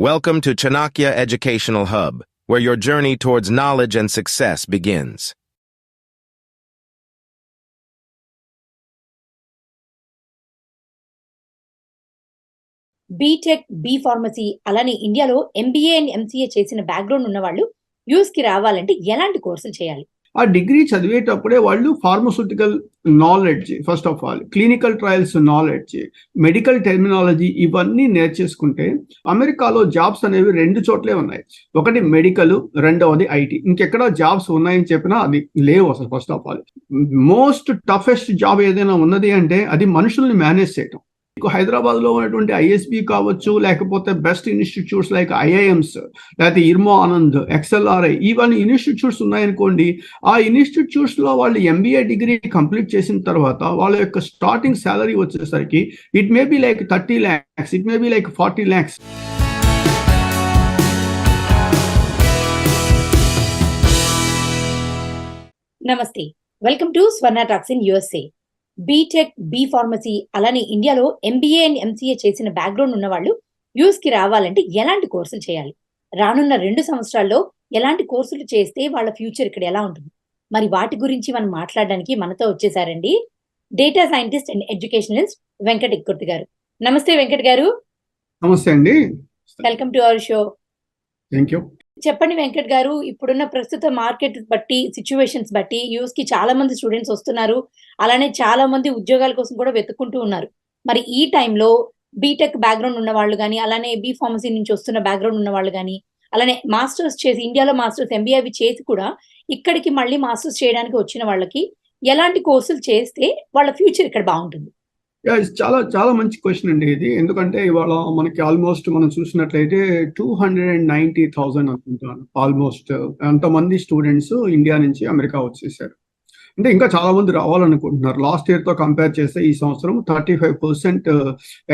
Welcome to Chanakya Educational Hub, where your journey towards knowledge and success begins. B Tech, B pharmacy అలానే ఇండియాలో MBA and MCA చేసిన background ఉన్న వాళ్ళు US కి రావాలంటే ఎలాంటి కోర్సులు చేయాలి? ఆ డిగ్రీ చదివేటప్పుడే వాళ్ళు pharmaceutical knowledge, first of all clinical trials knowledge, medical terminology ఇవన్నీ నేర్చేసుకుంటే అమెరికాలో జాబ్స్ అనేవి రెండు చోట్లే ఉన్నాయి. ఒకటి మెడికల్, రెండవది ఐటీ. ఇంకెక్కడ జాబ్స్ ఉన్నాయని చెప్పినా అది లేవు అసలు. First of all most toughest job ఏదైనా ఉన్నది అంటే అది మనుషుల్ని మేనేజ్ చేయటం. హైదరాబాద్ లో ఉన్నటువంటి ఐఎస్బి కావచ్చు, లేకపోతే బెస్ట్ ఇన్స్టిట్యూట్స్ లైక్ ఐఐఎంస్, లేకపోతే ఇర్మో ఆనంద్, ఎక్స్ఎల్ఆర్ఐ, ఇవన్నీ ఇన్స్టిట్యూట్స్ ఉన్నాయనుకోండి. ఆ ఇన్స్టిట్యూట్స్ లో వాళ్ళు ఎంబీఏ డిగ్రీ కంప్లీట్ చేసిన తర్వాత వాళ్ళ యొక్క స్టార్టింగ్ శాలరీ వచ్చేసరికి it may be like 30 lakhs, it may be like 40 lakhs. నమస్తే, welcome to Swarna talks in USA. B Tech, B pharmacy అలానే ఇండియాలో ఎంబీఏ అండ్ ఎంసీఏ చేసిన బ్యాక్గ్రౌండ్ ఉన్న వాళ్ళు యూఎస్ కి రావాలంటే ఎలాంటి కోర్సులు చేయాలి? రానున్న 2 సంవత్సరాల్లో ఎలాంటి కోర్సులు చేస్తే వాళ్ళ ఫ్యూచర్ ఇక్కడ ఎలా ఉంటుంది? మరి వాటి గురించి మనం మాట్లాడడానికి మనతో వచ్చేసారండి data scientist and educationalist Venkat Ikkurthi garu. నమస్తే వెంకట్ గారు. నమస్తే అండి, welcome to our show. Thank you. చెప్పండి వెంకట్ గారు, ఇప్పుడున్న ప్రస్తుత మార్కెట్ బట్టి, సిచ్యువేషన్స్ బట్టి యూఎస్ కి చాలా మంది స్టూడెంట్స్ వస్తున్నారు, అలానే చాలా మంది ఉద్యోగాల కోసం కూడా వెతుక్కుంటూ ఉన్నారు. మరి ఈ టైంలో బీటెక్ బ్యాక్గ్రౌండ్ ఉన్న వాళ్ళు కానీ, అలానే బీ ఫార్మసీ నుంచి వస్తున్న బ్యాక్గ్రౌండ్ ఉన్న వాళ్ళు కానీ, అలానే మాస్టర్స్ చేసి ఇండియాలో మాస్టర్స్ ఎంబీఏ అవి చేసి కూడా ఇక్కడికి మళ్ళీ మాస్టర్స్ చేయడానికి వచ్చిన వాళ్ళకి ఎలాంటి కోర్సులు చేస్తే వాళ్ళ ఫ్యూచర్ ఇక్కడ బాగుంటుంది? చాలా చాలా మంచి క్వశ్చన్ అండి ఇది. ఎందుకంటే ఇవాళ మనకి ఆల్మోస్ట్ మనం చూసినట్లయితే 290,000 అనుకుంటాను ఆల్మోస్ట్ అంతమంది స్టూడెంట్స్ ఇండియా నుంచి అమెరికా వచ్చేసారు. అంటే ఇంకా చాలా మంది రావాలనుకుంటున్నారు. లాస్ట్ ఇయర్తో కంపేర్ చేస్తే ఈ సంవత్సరం 35%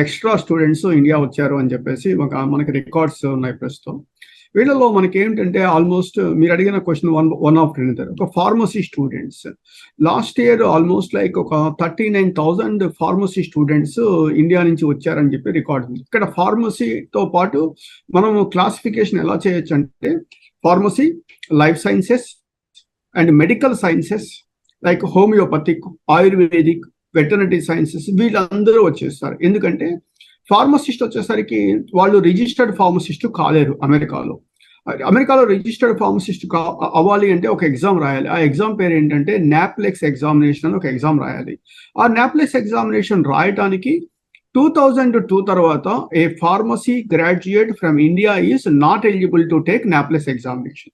ఎక్స్ట్రా స్టూడెంట్స్ ఇండియా వచ్చారు అని చెప్పేసి మనకి రికార్డ్స్ ఉన్నాయి ప్రస్తుతం. వీళ్ళలో మనకి ఏంటంటే ఆల్మోస్ట్ మీరు అడిగిన క్వశ్చన్ వన్ ఆఫ్ ఒక pharmacy students last year almost like ఒక 39,000 ఫార్మసీ స్టూడెంట్స్ ఇండియా నుంచి వచ్చారని చెప్పి రికార్డ్ ఉంది. ఇక్కడ ఫార్మసీతో పాటు మనము క్లాసిఫికేషన్ ఎలా చేయొచ్చు అంటే pharmacy, life sciences and medical sciences like homoeopathic, ayurvedic, veterinary sciences వీళ్ళందరూ వచ్చేస్తారు. ఎందుకంటే ఫార్మసిస్ట్ వచ్చేసరికి వాళ్ళు రిజిస్టర్డ్ ఫార్మసిస్ట్ కాలేరు. అమెరికాలో రిజిస్టర్డ్ ఫార్మసిస్ట్ అవ్వాలి అంటే ఒక ఎగ్జామ్ రాయాలి. ఆ ఎగ్జామ్ పేరు ఏంటంటే నాప్లెక్స్ ఎగ్జామినేషన్ అని ఒక ఎగ్జామ్ రాయాలి. ఆ నాప్లెక్స్ ఎగ్జామినేషన్ రాయటానికి 2002 తర్వాత a pharmacy graduate from India is not eligible to take NAPLEX examination.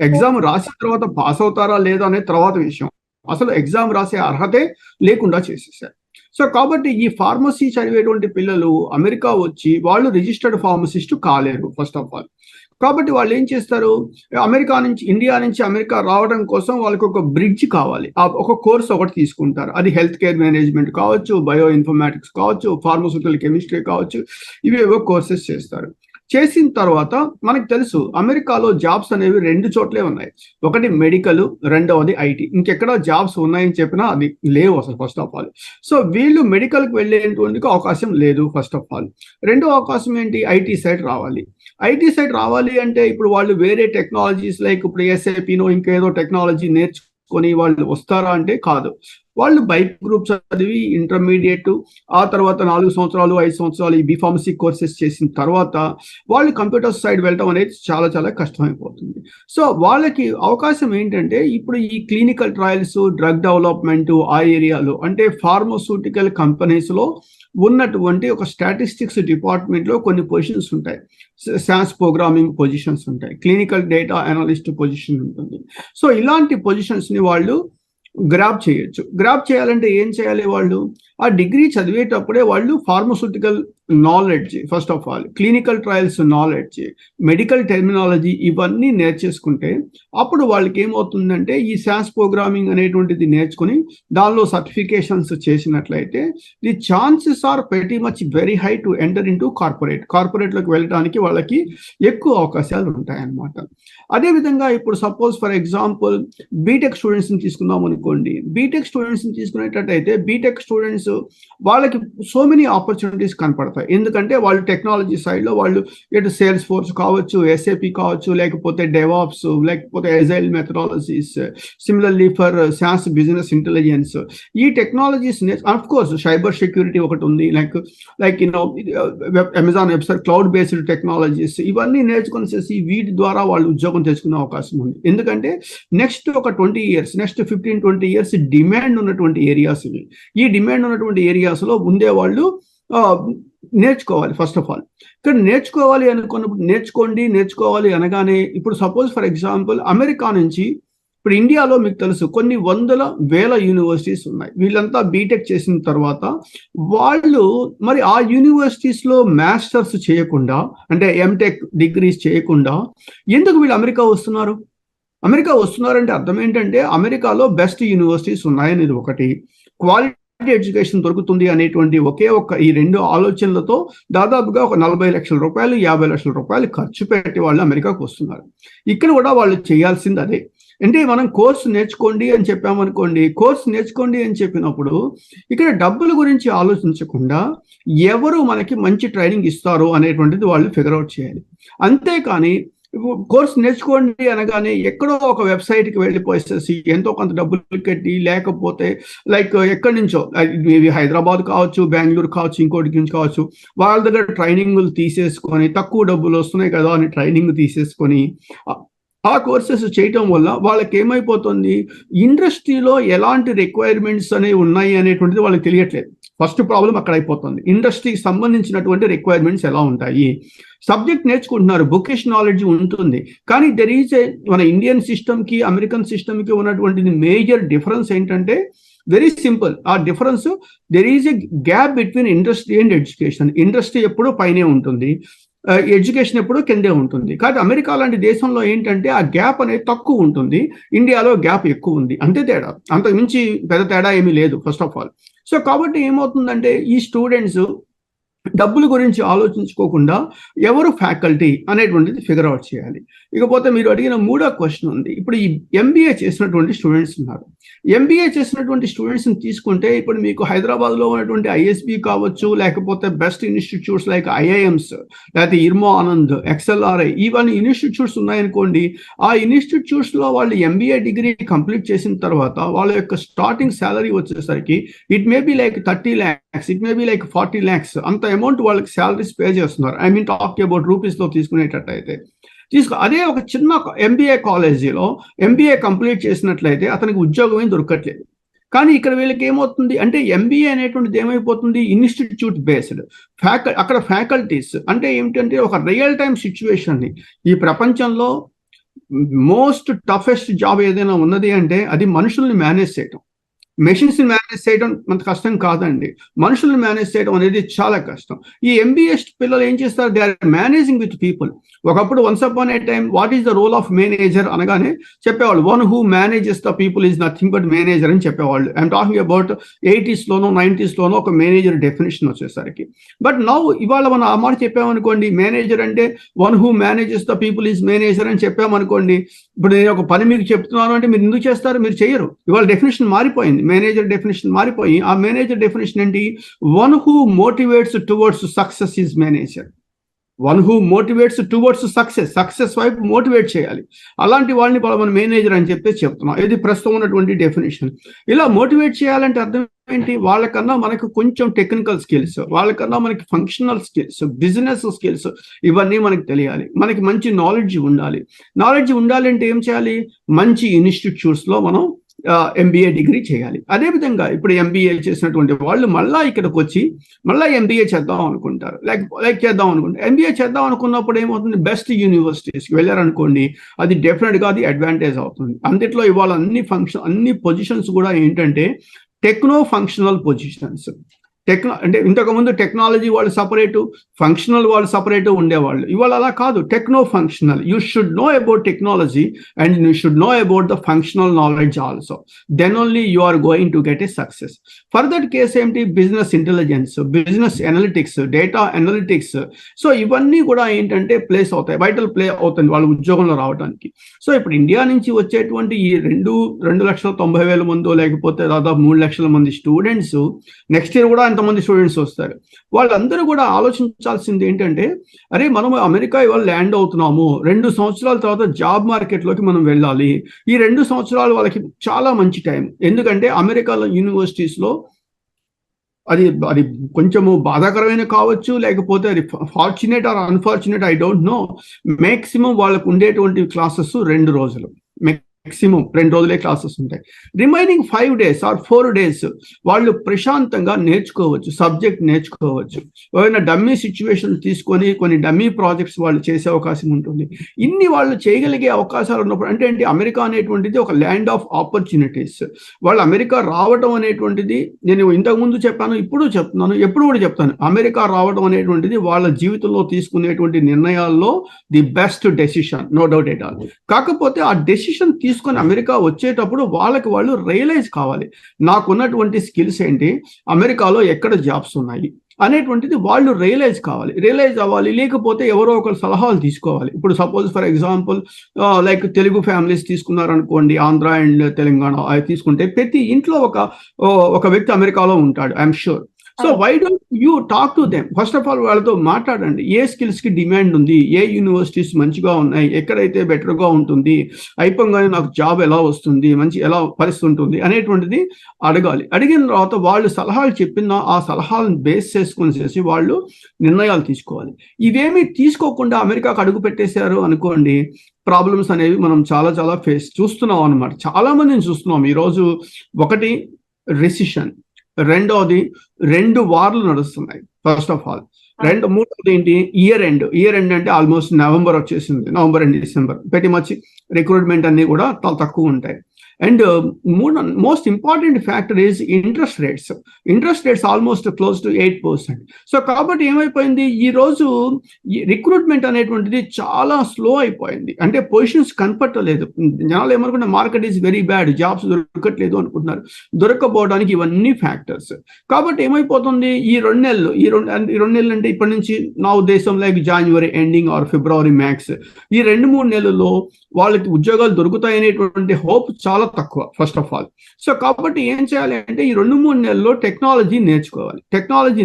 Exam రాసిన తర్వాత పాస్ అవుతారా లేదా అనే తర్వాత విషయం. అసలు ఎగ్జామ్ రాసే అర్హతే లేకుండా చేసేసారు. సో కాబట్టి ఈ ఫార్మసీ చదివేటువంటి పిల్లలు అమెరికా వచ్చి వాళ్ళు రిజిస్టర్డ్ ఫార్మసిస్ట్ కాలేరు ఫస్ట్ ఆఫ్ ఆల్. కాబట్టి వాళ్ళు ఏం చేస్తారు, ఇండియా నుంచి అమెరికా రావడం కోసం వాళ్ళకి ఒక బ్రిడ్జ్ కావాలి. ఒక కోర్స్ ఒకటి తీసుకుంటారు. అది హెల్త్ కేర్ మేనేజ్మెంట్ కావచ్చు, బయో ఇన్ఫర్మాటిక్స్ కావచ్చు, ఫార్మస్యూటికల్ కెమిస్ట్రీ కావచ్చు, ఇవేవో కోర్సెస్ చేస్తారు. చేసిన తర్వాత మనకు తెలుసు అమెరికాలో జాబ్స్ అనేవి రెండు చోట్లే ఉన్నాయి. ఒకటి మెడికల్, రెండవది ఐటీ. ఇంకెక్కడ జాబ్స్ ఉన్నాయని చెప్పినా అది లేవు అసలు ఫస్ట్ ఆఫ్ ఆల్. సో వీళ్ళు మెడికల్కి వెళ్ళేటువంటి అవకాశం లేదు ఫస్ట్ ఆఫ్ ఆల్. రెండో అవకాశం ఏంటి, ఐటీ సైడ్ రావాలి. ఐటీ సైడ్ రావాలి అంటే ఇప్పుడు వాళ్ళు వేరే టెక్నాలజీస్ లైక్ ఇప్పుడు ఎస్ఐపినో ఇంకేదో టెక్నాలజీ నేర్చుకొని వాళ్ళు వస్తారా అంటే కాదు. వాళ్ళు బైక్ గ్రూప్ చదివి ఇంటర్మీడియట్, ఆ తర్వాత 4 సంవత్సరాలు 5 సంవత్సరాలు ఈ బీఫార్మసీ కోర్సెస్ చేసిన తర్వాత వాళ్ళు కంప్యూటర్ సైడ్ వెళ్ళడం అనేది చాలా చాలా కష్టమైపోతుంది. సో వాళ్ళకి అవకాశం ఏంటంటే ఇప్పుడు ఈ క్లినికల్ ట్రయల్స్, డ్రగ్ డెవలప్మెంట్ ఆ ఏరియాలో అంటే ఫార్మస్యూటికల్ కంపెనీస్లో ఉన్నటువంటి ఒక స్టాటిస్టిక్స్ డిపార్ట్మెంట్లో కొన్ని పొజిషన్స్ ఉంటాయి. సాస్ ప్రోగ్రామింగ్ పొజిషన్స్ ఉంటాయి, క్లినికల్ డేటా అనలిస్ట్ పొజిషన్ ఉంటుంది. సో ఇలాంటి పొజిషన్స్ని వాళ్ళు గ్రాప్ చేయొచ్చు. గ్రాప్ చేయాలంటే ఏం చేయాలి, వాళ్ళు ఆ డిగ్రీ చదివేటప్పుడే వాళ్ళు pharmaceutical knowledge, first of all clinical trials knowledge, medical terminology ఇవన్నీ నేర్చేసుకుంటే అప్పుడు వాళ్ళకి ఏమవుతుందంటే ఈ సాస్ ప్రోగ్రామింగ్ అనేటువంటిది నేర్చుకుని దానిలో సర్టిఫికేషన్స్ చేసినట్లయితే the chances are very much very high to enter in to కార్పొరేట్లోకి వెళ్ళడానికి వాళ్ళకి ఎక్కువ అవకాశాలు ఉంటాయన్నమాట. అదేవిధంగా ఇప్పుడు సపోజ్ ఫర్ ఎగ్జాంపుల్ బీటెక్ స్టూడెంట్స్ని తీసుకుందాం అనుకో. అనుకోండి, బీటెక్ స్టూడెంట్స్ని తీసుకునేటట్టయితే బీటెక్ స్టూడెంట్స్ వాళ్ళకి సో మెనీ ఆపర్చునిటీస్ కనపడతాయి. ఎందుకంటే వాళ్ళు టెక్నాలజీ సైడ్లో వాళ్ళు ఇటు సేల్స్ ఫోర్స్ కావచ్చు, ఎస్ఏపి కావచ్చు, లేకపోతే డెవాప్స్, లేకపోతే agile methodologies, similarly for SaaS business intelligence, ఈ technologies of course cyber security ఒకటి ఉంది, like Amazon web service, cloud based technologies, ఇవన్నీ నేర్చుకునేసి వీటి ద్వారా వాళ్ళు ఉద్యోగం తెచ్చుకునే అవకాశం ఉంది. ఎందుకంటే నెక్స్ట్ ఒక 20 years, నెక్స్ట్ 15-20 years డిమాండ్ ఉన్నటువంటి ఏరియాస్ ఇవి. ఈ డిమాండ్ ఉన్నటువంటి ఏరియాస్లో ఉండే వాళ్ళు నేర్చుకోవాలి. ఫస్ట్ ఆఫ్ ఆల్ ఇక్కడ నేర్చుకోవాలి అనుకున్నప్పుడు నేర్చుకోవాలి అనగానే ఇప్పుడు సపోజ్ ఫర్ ఎగ్జాంపుల్ అమెరికా నుంచి ఇప్పుడు ఇండియాలో మీకు తెలుసు కొన్ని వందల వేల యూనివర్సిటీస్ ఉన్నాయి. వీళ్ళంతా బీటెక్ చేసిన తర్వాత వాళ్ళు మరి ఆ యూనివర్సిటీస్లో మాస్టర్స్ చేయకుండా, అంటే ఎంటెక్ డిగ్రీస్ చేయకుండా ఎందుకు వీళ్ళు అమెరికా వస్తున్నారు? అమెరికా వస్తున్నారంటే అర్థం ఏంటంటే అమెరికాలో బెస్ట్ యూనివర్సిటీస్ ఉన్నాయనేది ఒకటి, క్వాలిటీ ఎడ్యుకేషన్ దొరుకుతుంది అనేటువంటి ఒకే ఒక్క ఈ రెండు ఆలోచనలతో దాదాపుగా ఒక 40 లక్షల రూపాయలు 50 లక్షల రూపాయలు ఖర్చు పెట్టి వాళ్ళు అమెరికాకు వస్తున్నారు. ఇక్కడ కూడా వాళ్ళు చేయాల్సింది అదే. అంటే మనం కోర్సు నేర్చుకోండి అని చెప్పామనుకోండి, కోర్సు నేర్చుకోండి అని చెప్పినప్పుడు ఇక్కడ డబ్బుల గురించి ఆలోచించకుండా ఎవరు మనకి మంచి ట్రైనింగ్ ఇస్తారు అనేటువంటిది వాళ్ళు ఫిగర్ అవుట్ చేయాలి. అంతేకాని కోర్సు నేర్చుకోండి అనగానే ఎక్కడో ఒక వెబ్సైట్కి వెళ్ళిపోయేసి ఎంతో కొంత డబ్బులు కట్టి, లేకపోతే లైక్ ఎక్కడి నుంచో హైదరాబాద్ కావచ్చు, బెంగళూరు కావచ్చు, ఇంకోటి నుంచి కావచ్చు, వాళ్ళ దగ్గర ట్రైనింగ్లు తీసేసుకొని తక్కువ డబ్బులు వస్తున్నాయి కదా అని ట్రైనింగ్ తీసేసుకొని ఆ కోర్సెస్ చేయటం వల్ల వాళ్ళకి ఏమైపోతుంది, ఇండస్ట్రీలో ఎలాంటి రిక్వైర్మెంట్స్ అనేవి ఉన్నాయి అనేటువంటిది వాళ్ళకి తెలియట్లేదు. ఫస్ట్ ప్రాబ్లం అక్కడ అయిపోతుంది. ఇండస్ట్రీకి సంబంధించినటువంటి రిక్వైర్మెంట్స్ ఎలా ఉంటాయి, సబ్జెక్ట్ నేర్చుకుంటున్నారు, బుకిష్ నాలెడ్జ్ ఉంటుంది, కానీ దెర్ ఈజ్ మన ఇండియన్ సిస్టమ్కి అమెరికన్ సిస్టమ్కి ఉన్నటువంటి మేజర్ డిఫరెన్స్ ఏంటంటే వెరీ సింపుల్. ఆ difference there is a gap between industry and education. Industry ఎప్పుడూ పైనే ఉంటుంది, ఎడ్యుకేషన్ ఎప్పుడూ కిందే ఉంటుంది. కానీ అమెరికా లాంటి దేశంలో ఏంటంటే ఆ గ్యాప్ అనేది తక్కువ ఉంటుంది, ఇండియాలో గ్యాప్ ఎక్కువ ఉంది. అంతే తేడా, అంతకు మించి పెద్ద తేడా ఏమీ లేదు ఫస్ట్ ఆఫ్ ఆల్. సో కాబట్టి ఏమవుతుందంటే ఈ స్టూడెంట్స్ డబ్బుల గురించి ఆలోచించుకోకుండా ఎవరు ఫ్యాకల్టీ అనేటువంటిది ఫిగర్ అవుట్ చేయాలి. ఇకపోతే మీరు అడిగిన మూడో క్వశ్చన్ ఉంది. ఇప్పుడు ఈ ఎంబీఏ చేసినటువంటి స్టూడెంట్స్ ఉన్నారు. ఎంబీఏ చేసినటువంటి స్టూడెంట్స్ని తీసుకుంటే ఇప్పుడు మీకు హైదరాబాద్లో ఉన్నటువంటి ఐఎస్బి కావచ్చు, లేకపోతే బెస్ట్ ఇన్స్టిట్యూట్స్ లైక్ ఐఐఎంస్, లేకపోతే ఇర్మో ఆనంద్, ఎక్స్ఎల్ఆర్ఐ, ఇవన్నీ ఇన్స్టిట్యూట్స్ ఉన్నాయనుకోండి. ఆ ఇన్స్టిట్యూట్స్లో వాళ్ళు ఎంబీఏ డిగ్రీ కంప్లీట్ చేసిన తర్వాత వాళ్ళ యొక్క స్టార్టింగ్ శాలరీ వచ్చేసరికి it may be like 30 lakhs, it may be like 40 lakhs, అంత అమౌంట్ వాళ్ళకి శాలరీస్ పే చేస్తున్నారు. ఐ మీన్ టాక్ అబౌట్ రూపీస్లో తీసుకునేటట్టయితే అదే ఒక చిన్న ఎంబీఏ కాలేజీలో ఎంబీఏ కంప్లీట్ చేసినట్లయితే అతనికి ఉద్యోగం ఏం దొరకట్లేదు. కానీ ఇక్కడ వీళ్ళకి ఏమవుతుంది అంటే ఎంబీఏ అనేటువంటిది ఏమైపోతుంది, ఇన్స్టిట్యూట్ బేస్డ్. అక్కడ ఫ్యాకల్టీస్ అంటే ఏమిటంటే ఒక రియల్ టైం సిచ్యువేషన్ని, ఈ ప్రపంచంలో మోస్ట్ టఫెస్ట్ జాబ్ ఏదైనా ఉన్నది అంటే అది మనుషుల్ని మేనేజ్ చేయటం. మెషిన్స్ మేనేజ్ చేయడం అంత కష్టం కాదండి, మనుషుల్ని మేనేజ్ చేయడం అనేది చాలా కష్టం. ఈ ఎంబీఏ పిల్లలు ఏం చేస్తారు, they are managing with people. ఒకప్పుడు once upon a time what is the role of manager అనగానే చెప్పేవాళ్ళు one who manages the people is nothing but manager అని చెప్పేవాళ్ళు. ఐఎమ్ టాకింగ్ అబౌట్ 80sలోనో 90sలోనో ఒక మేనేజర్ డెఫినేషన్ వచ్చేసరికి. బట్ నౌ ఇవాళ మనం ఆ మాట చెప్పామనుకోండి, మేనేజర్ అంటే one who manages the people is manager అని చెప్పామనుకోండి. ఇప్పుడు నేను ఒక పని మీకు చెప్తున్నాను అంటే మీరు ఎందుకు చేస్తారు, మీరు చేయరు. ఇవాళ డెఫినేషన్ మారిపోయింది, మేనేజర్ డెఫినేషన్ మారిపోయి ఆ మేనేజర్ డెఫినేషన్ ఏంటి, one who motivates towards success is manager. One who motivates towards success వైపు మోటివేట్ చేయాలి. అలాంటి వాళ్ళని మనం మేనేజర్ అని చెప్తున్నాం. ఇది ప్రస్తుతం ఉన్నటువంటి డెఫినేషన్. ఇలా మోటివేట్ చేయాలంటే అర్థం ఏంటి, వాళ్ళకన్నా మనకు కొంచెం టెక్నికల్ స్కిల్స్, వాళ్ళకన్నా మనకి ఫంక్షనల్ స్కిల్స్, బిజినెస్ స్కిల్స్, ఇవన్నీ మనకి తెలియాలి. మనకి మంచి నాలెడ్జ్ ఉండాలి. నాలెడ్జ్ ఉండాలి అంటే ఏం చేయాలి, మంచి ఇన్స్టిట్యూట్స్లో మనం ఎంబీఏ డిగ్రీ చేయాలి. అదేవిధంగా ఇప్పుడు ఎంబీఏ చేసినటువంటి వాళ్ళు మళ్ళీ ఇక్కడికి వచ్చి మళ్ళీ ఎంబీఏ చేద్దాం అనుకుంటారు, లైక్ చేద్దాం అనుకుంటారు. ఎంబీఏ చేద్దాం అనుకున్నప్పుడు ఏమవుతుంది, బెస్ట్ యూనివర్సిటీస్కి వెళ్ళారనుకోండి, అది డెఫినెట్గా అది అడ్వాంటేజ్ అవుతుంది. అందుట్లో ఇవాళ అన్ని పొజిషన్స్ కూడా ఏంటంటే టెక్నో ఫంక్షనల్ పొజిషన్స్. అంటే ఇంతకుముందు టెక్నాలజీ వాళ్ళు సపరేటు, ఫంక్షనల్ వాళ్ళు సపరేటు ఉండేవాళ్ళు. ఇవాళ అలా కాదు, techno functional. You should know about technology and you should know about the functional knowledge also. Then only you are going to get a success. For that case ఏంటి, business intelligence, business analytics, data analytics. So ఇవన్నీ కూడా ఏంటంటే place అవుతాయి, vital play అవుతుంది వాళ్ళ ఉద్యోగంలో రావడానికి. So ఇప్పుడు ఇండియా నుంచి వచ్చేటువంటి ఈ 2,90,000 మంది లేకపోతే దాదాపు 3 లక్షల మంది స్టూడెంట్స్ నెక్స్ట్ ఇయర్ కూడా ఎంతమంది స్టూడెంట్స్ వస్తారు. వాళ్ళందరూ కూడా ఆలోచించాల్సింది ఏంటంటే, అరే మనం అమెరికా ఇవాళ ల్యాండ్ అవుతున్నాము, 2 సంవత్సరాల తర్వాత జాబ్ మార్కెట్లోకి మనం వెళ్ళాలి. ఈ 2 సంవత్సరాలు వాళ్ళకి చాలా మంచి టైం. ఎందుకంటే అమెరికాలో యూనివర్సిటీస్లో అది అది కొంచెము బాధాకరమైన కావచ్చు, లేకపోతే అది fortunate or unfortunate, I don't know. Maximum వాళ్ళకు ఉండేటువంటి క్లాసెస్ 2 రోజులు, మ్యాక్సిమం 2 రోజులే క్లాసెస్ ఉంటాయి. రిమైనింగ్ 5 days ఆర్ 4 days వాళ్ళు ప్రశాంతంగా నేర్చుకోవచ్చు, సబ్జెక్ట్ నేర్చుకోవచ్చు. ఏదైనా డమ్మీ సిచ్యువేషన్ తీసుకొని కొన్ని డమ్మీ ప్రాజెక్ట్స్ వాళ్ళు చేసే అవకాశం ఉంటుంది. ఇన్ని వాళ్ళు చేయగలిగే అవకాశాలు ఉన్నప్పుడు అంటే ఏంటి, అమెరికా అనేటువంటిది ఒక ల్యాండ్ ఆఫ్ ఆపర్చునిటీస్. వాళ్ళు అమెరికా రావడం అనేటువంటిది, నేను ఇంతకుముందు చెప్పాను, ఇప్పుడు చెప్తున్నాను, ఎప్పుడు కూడా చెప్తాను, అమెరికా రావడం అనేటువంటిది వాళ్ళ జీవితంలో తీసుకునేటువంటి నిర్ణయాల్లో the best decision, no doubt at all. కాకపోతే ఆ డెసిషన్ తీసుకొని అమెరికా వచ్చేటప్పుడు వాళ్ళకి వాళ్ళు రియలైజ్ కావాలి, నాకున్నటువంటి స్కిల్స్ ఏంటి, అమెరికాలో ఎక్కడ జాబ్స్ ఉన్నాయి అనేటువంటిది వాళ్ళు రియలైజ్ అవ్వాలి. లేకపోతే ఎవరో ఒకరు సలహాలు తీసుకోవాలి. ఇప్పుడు suppose for example like Telugu families తీసుకున్నారనుకోండి, ఆంధ్ర అండ్ తెలంగాణ అవి తీసుకుంటే ప్రతి ఇంట్లో ఒక వ్యక్తి అమెరికాలో ఉంటాడు, I'm sure. So why don't you talk to them? First of all వాళ్ళతో మాట్లాడండి, ఏ స్కిల్స్ కి డిమాండ్ ఉంది, ఏ యూనివర్సిటీస్ మంచిగా ఉన్నాయి, ఎక్కడైతే బెటర్గా ఉంటుంది, అయిపోగానే నాకు జాబ్ ఎలా వస్తుంది, ఎలా పరిస్థితి ఉంటుంది అనేటువంటిది అడగాలి. అడిగిన తర్వాత వాళ్ళు సలహాలు చెప్పిన ఆ సలహాలను బేస్ చేసుకుని వాళ్ళు నిర్ణయాలు తీసుకోవాలి. ఇవేమీ తీసుకోకుండా అమెరికాకు అడుగు పెట్టేశారు అనుకోండి, ప్రాబ్లమ్స్ అనేవి మనం చాలా చాలా చూస్తున్నాం అనమాట. చాలా మందిని చూస్తున్నాం ఈరోజు. ఒకటి రెసిషన్, రెండోది 2 వార్లు నడుస్తున్నాయి. ఫస్ట్ ఆఫ్ ఆల్ మూడోది ఏంటి, ఇయర్ ఎండ్ అంటే ఆల్మోస్ట్ నవంబర్ వచ్చేసింది, నవంబర్ అండ్ డిసెంబర్ పెట్టి మచ్ రిక్రూట్మెంట్ అన్ని కూడా చాలా తక్కువ ఉంటాయి. And most important factor is interest rates almost close to 8%. So కాబట్టి ఏమైపోయింది, ఈ రోజు రిక్రూట్మెంట్ అనేటువంటిది చాలా స్లో అయిపోయింది. అంటే పొజిషన్స్ కనపట్టలేదు. జనాలు ఏమనుకుంటే market is very bad, jobs దొరకట్లేదు అనుకుంటున్నారు. దొరకపోవడానికి ఇవన్నీ ఫ్యాక్టర్స్. కాబట్టి ఏమైపోతుంది, ఈ 2 నెలలు అంటే ఇప్పటి నుంచి నా ఉద్దేశం like January ending or February max, ఈ 2-3 నెలల్లో వాళ్ళకి ఉద్యోగాలు దొరుకుతాయి అనేటువంటి హోప్ చాలా తక్కువ ఫస్ట్ ఆఫ్ ఆల్. సో కాబట్టి ఏం చేయాలి అంటే ఈ 2-3 నెలల్లో టెక్నాలజీ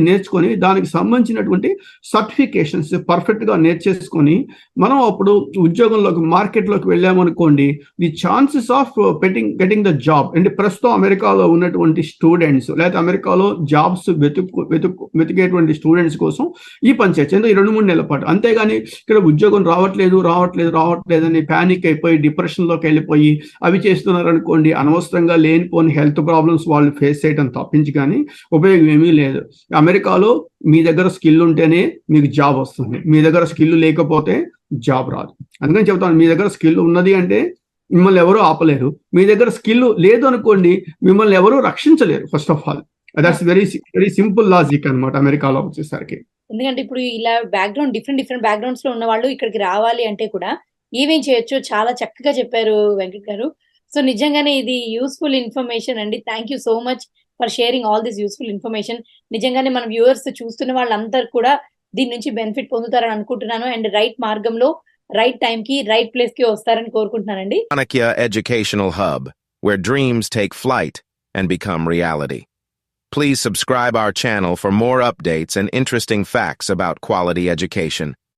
నేర్చుకొని దానికి సంబంధించినటువంటి సర్టిఫికేషన్స్ పర్ఫెక్ట్ గా నేర్చేసుకొని మనం అప్పుడు ఉద్యోగంలోకి మార్కెట్లోకి వెళ్ళామనుకోండి, the chances of getting the job అంటే ప్రస్తుతం అమెరికాలో ఉన్నటువంటి స్టూడెంట్స్ లేదా అమెరికాలో జాబ్స్ వెతికేటువంటి స్టూడెంట్స్ కోసం ఈ పని చేయొచ్చు ఈ 2-3 నెలల పాటు. అంతేగాని ఇక్కడ ఉద్యోగం రావట్లేదు అని ప్యానిక్ అయిపోయి డిప్రెషన్లోకి వెళ్ళిపోయి అవి చేస్తున్నారు అనుకోండి, అనవసరంగా లేనిపోని హెల్త్ ప్రాబ్లమ్స్ వాళ్ళు ఫేస్ చేయడం తప్పించి కానీ ఉపయోగం ఏమీ లేదు. అమెరికాలో మీ దగ్గర స్కిల్ ఉంటేనే మీకు జాబ్ వస్తుంది, మీ దగ్గర స్కిల్ లేకపోతే జాబ్ రాదు. అందుకని చెప్తాను, మీ దగ్గర స్కిల్ ఉన్నది అంటే మిమ్మల్ని ఎవరూ ఆపలేరు, మీ దగ్గర స్కిల్ లేదు అనుకోండి మిమ్మల్ని ఎవరూ రక్షించలేరు. First of all that's very simple logic అనమాట అమెరికాలో వచ్చేసరికి. ఎందుకంటే ఇప్పుడు ఇలా బ్యాక్గ్రౌండ్ డిఫరెంట్ బ్యాక్గ్రౌండ్స్ లో ఉన్న వాళ్ళు ఇక్కడికి రావాలి అంటే కూడా ఏమేం చేయొచ్చు చాలా చక్కగా చెప్పారు వెంకట్ గారు. సో నిజంగానే ఇది యూస్ఫుల్ ఇన్ఫర్మేషన్ అండి. Thank you so much for sharing all this useful information. నిజంగానే మన వ్యూవర్స్ చూస్తున్న వాళ్ళందరూ కూడా దీని నుంచి బెనిఫిట్ పొందుతారని అనుకుంటున్నాను. అండ్ రైట్ మార్గంలో రైట్ టైం కి రైట్ ప్లేస్ కి వస్తారని కోరుకుంటున్నానండి. Chanakya Educational Hub, where dreams take flight and become reality. Please subscribe our channel for more updates and interesting facts about quality education.